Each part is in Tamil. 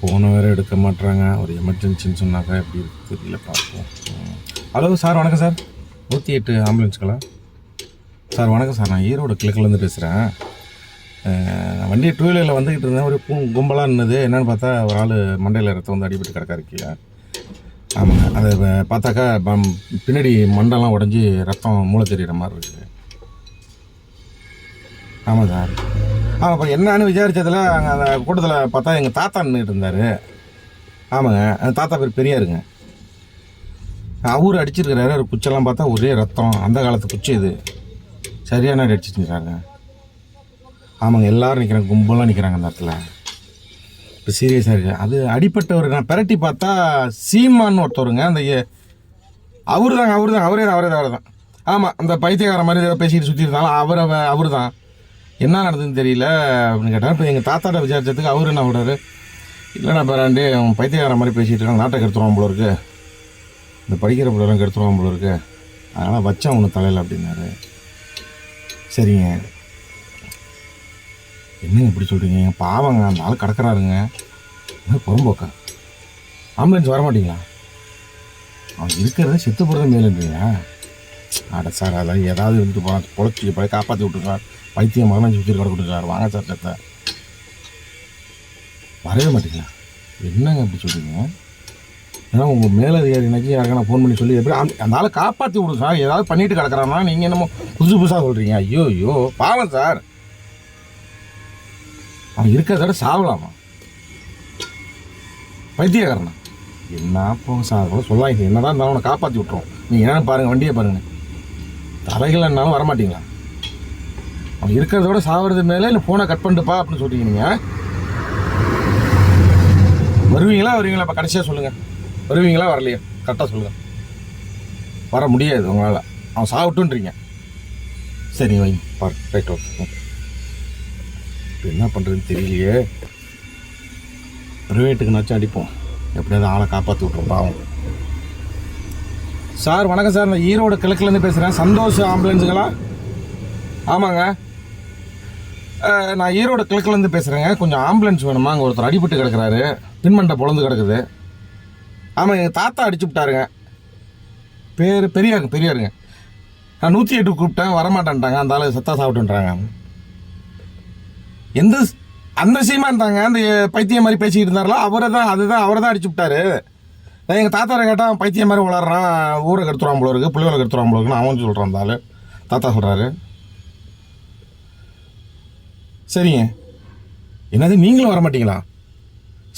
ஃபோனை வேறு எடுக்க மாட்டுறாங்க. ஒரு எமர்ஜென்சின்னு சொன்னாக்கா எப்படி இருக்கு தெரியல, பார்ப்போம். ஹலோ சார், வணக்கம் சார். 108 ஆம்புலன்ஸ்களா சார்? வணக்கம் சார், நான் ஈரோடு கிழக்குலேருந்து பேசுகிறேன். வண்டி 2 வீலரில் வந்துக்கிட்டு இருந்தேன். ஒரு கும்பலாக இருந்தது. என்னென்னு பார்த்தா ஒரு ஆள் மண்டையில் ரத்தம் வந்து அடிபட்டு கிடக்கா இருக்கியா? ஆமாங்க, அதை பார்த்தாக்கா பின்னாடி மண்டெல்லாம் உடஞ்சி ரத்தம் மூளை தெரிகிற மாதிரி இருக்குது. ஆமாம் சார். ஆமாம், இப்போ என்னன்னு விசாரித்ததில் அங்கே அந்த கூட்டத்தில் பார்த்தா எங்கள் தாத்தா நின்றுட்டு இருந்தார். ஆமாங்க, அந்த தாத்தா பேர் பெரியாருங்க. அவரு அடிச்சிருக்கிறாரு. ஒரு குச்செல்லாம் பார்த்தா ஒரே ரத்தம். அந்த காலத்து குச்சி இது. சரியான அடிச்சிருக்கிறாங்க. ஆமாங்க, எல்லோரும் நிற்கிறாங்க, கும்பலாக நிற்கிறாங்க அந்த இடத்துல. இப்போ சீரியஸாக இருக்குது. அது அடிப்பட்டவர் நான் பெரட்டி பார்த்தா சீமான்னு ஒருத்தவருங்க. அந்த அவரு தாங்க, அவரே தான். ஆமாம், அந்த பைத்தியக்கார மாதிரி ஏதோ பேசிக்கிட்டு சுற்றி இருந்தாலும் அவரு தான். என்ன நடந்ததுன்னு தெரியல அப்படின்னு கேட்டால், இப்போ எங்கள் தாத்தாட்ட விசாரிச்சதுக்கு அவரு என்ன விடுறாரு, இல்லைண்ணா பேராண்டி அவன் பைத்தியக்கார மாதிரி பேசிகிட்டு இருக்கான், நாட்டை கெடுத்துருவான் போல இருக்கு, இந்த படிக்கிற பிள்ளைலாம் கெடுத்துருவான் போல இருக்கு, அதனால் வச்சான் ஒன்று தலையில் அப்படின்னாரு. சரிங்க, என்னங்க இப்படி சொல்கிறீங்க? பாவங்க, அந்த ஆள் கிடக்கிறாருங்க. புறம்போக்கா ஆம்புலன்ஸ் வர மாட்டீங்களா? அவன் இருக்கிறத செத்து போகிறத மேலுன்றீங்க. அட சார், அதான் ஏதாவது இருந்துட்டு போகிறான், பொழைச்சி போய் காப்பாற்றி விட்டுருக்கார், பைத்தியம் மரணம் சுற்றி கிடக்கிட்டு சார். வாங்க சார், செத்த வரவே மாட்டீங்களா? என்னங்க அப்படி சொல்கிறீங்க? ஏன்னா உங்கள் மேலதிகாரி எனக்கு யாருக்கான ஃபோன் பண்ணி சொல்லி எப்படி அந்த ஆளை காப்பாற்றி விடுங்க சார். ஏதாவது பண்ணிட்டு கிடக்கிறான்னா நீங்கள் என்னமோ புதுசாக சொல்கிறீங்க. ஐயோ பாவம் சார், அவன் இருக்கிறதோட சாவலாமா? பைத்தியக்காரனா? என்ன போங்க சார், கூட சொல்லாங்க. என்னதான் இருந்தாலும் அவனை காப்பாற்றி விட்டுருவோம். நீங்கள் என்னென்னு பாருங்கள், வண்டியை பாருங்கள். தலைகள்னாலும் வரமாட்டீங்களா? அவன் இருக்கிறதோட சாவறது மேலே இல்லை ஃபோனை கட் பண்ணிட்டுப்பா அப்படின்னு சொல்கிறீங்க. நீங்கள் வருவீங்களா? இப்போ கடைசியாக சொல்லுங்கள், வருவீங்களா வரலையா? கரெக்டாக சொல்லுங்கள். வர முடியாது உங்களால், அவன் சாப்பிட்டுன்றீங்க. சரி வைங்க, பாரு, ரைட், ஓகே. இப்போ என்ன பண்ணுறதுன்னு தெரியலையே. ப்ரைவேட்டுக்குனாச்சும் அடிப்போம், எப்படியாவது ஆளை காப்பாற்றி விட்ருவோம் பாவம். சார் வணக்கம் சார், நான் ஈரோடு கிழக்குலேருந்து பேசுகிறேன். சந்தோஷ் ஆம்புலன்ஸுங்களா? ஆமாங்க, நான் ஈரோடு கிழக்குலேருந்து பேசுகிறேங்க. கொஞ்சம் ஆம்புலன்ஸ் வேணுமா? அங்கே ஒருத்தர் அடிபட்டு கிடக்கிறாரு, பின்மண்டை பொழந்து கிடக்குது. ஆமாம், எங்கள் தாத்தா அடிச்சு விட்டாருங்க. பேர் பெரியாருங்க. நான் 108 கூப்பிட்டேன், வரமாட்டேன்ட்டாங்க. அந்த ஆள் சத்தா சாப்பிட்டுன்றாங்க. அந்த சீமா இருந்தாங்க, அந்த பைத்தியம் மாதிரி பேசிக்கிட்டு இருந்தாரா அவரை தான் அடிச்சு விட்டாரு. நான் எங்கள் தாத்தாரை கேட்டால் பைத்தியம் மாதிரி வளர்றான், ஊரை கெடுத்துருவான் போல இருக்கு, பிள்ளைகளை கெடுத்துருவான் போல இருக்குன்னு அவன் சொல்கிறான். அந்த ஆள் தாத்தா சொல்கிறாரு. சரிங்க, என்னது நீங்களும் வர மாட்டீங்களா?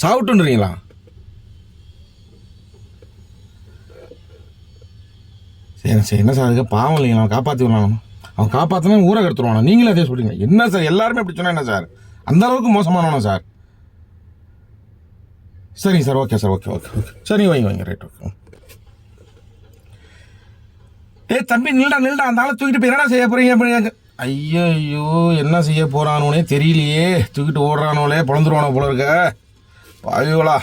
சாப்பிட்டுன்றீங்களா? சரி என்ன சார், அதுக்கு பாவம் இல்லைங்களா? அவன் காப்பாற்றி விடலாம். அவன் காப்பாற்றினா ஊரை கெடுத்துருவானா? நீங்களும் அதே சொல்கிறீங்க. என்ன சார், எல்லாருமே அப்படி சொன்னா என்ன சார்? அந்த அளவுக்கு மோசமானவனா சார்? சரிங்க சார், ஓகே சார், ஓகே. சரி வைங்க, ரைட், ஓகே. தம்பி நில்டா, அந்த ஆளை தூக்கிட்டு போய் என்னடா செய்ய போகிறீங்க அப்படின்னு. ஐயோ என்ன செய்ய போகிறானோனே தெரியலையே. தூக்கிட்டு ஓடுறானோலே, பிறந்துருவானோ போல இருக்க பாவிகளா.